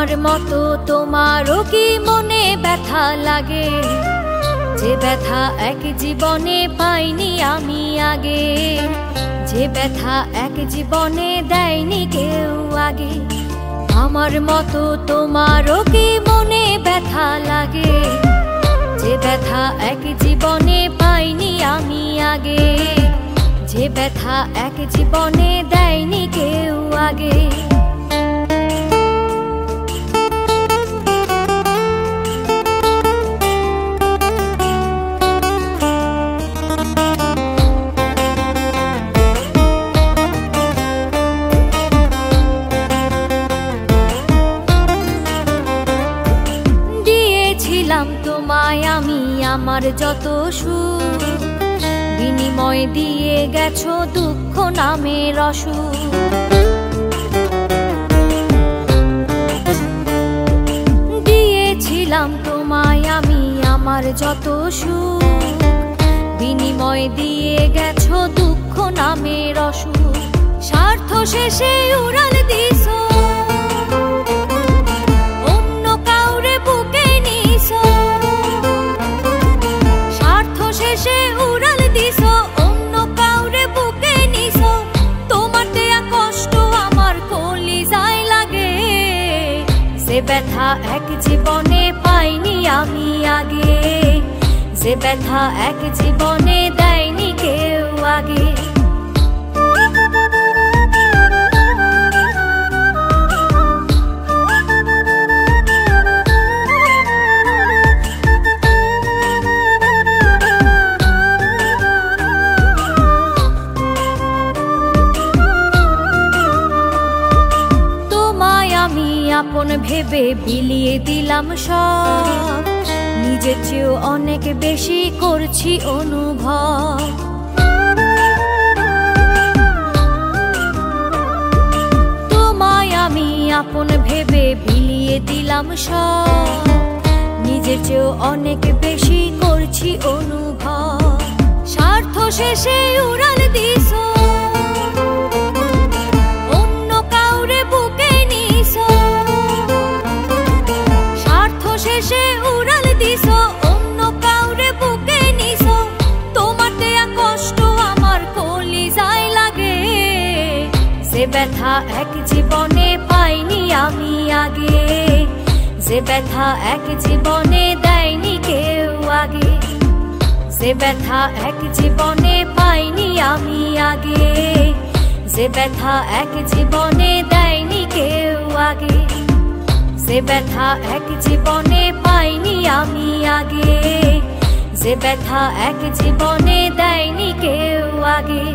আমার মতো তোমারও কি মনে ব্যথা লাগে? যে ব্যথা এক জীবনে পাইনি আমি আগে, যে ব্যথা এক জীবনে দেয়নি কেউ আগে। আমার মতো তোমারও কি মনে ব্যথা লাগে? যে ব্যথা এক জীবনে পাইনি আমি আগে, যে ব্যথা এক জীবনে দেয়নি কেউ আগে। তোমায় আমি আমার যত সুখ, বিনিময় দিয়ে গেছো দুঃখ নামের অসুখ। দিয়েছিলাম তোমায় আমি আমার যত সুখ, বিনিময় দিয়ে গেছো দুঃখ নামের অসুখ। স্বার্থ শেষে উড়াল দিছো, যে ব্যথা এক জীবনে পাইনি আমি আগে, যে ব্যথা এক জীবনে দেয়নি কেউ আগে। আপন ভেবে বিলিয়ে দিলাম সব, নিজের চেয়েও অনেক বেশি করছি অনুভব। তোমায় আমি আপন ভেবে বিলিয়ে দিলাম সব, নিজের চেয়েও অনেক বেশি করছি অনুভব। স্বার্থ শেষে উড়াল দিছো, যে ব্যথা এক জীবনে পাইনি আমি আগে, যে ব্যথা এক জীবনে দেয়নি কেউ আগে। যে ব্যথা এক জীবনে পাইনি আমি আগে, যে ব্যথা এক জীবনে দেয়নি কেউ আগে। যে ব্যথা এক জীবনে পাইনি আমি আগে, যে ব্যথা এক জীবনে দেয়নি কেউ আগে।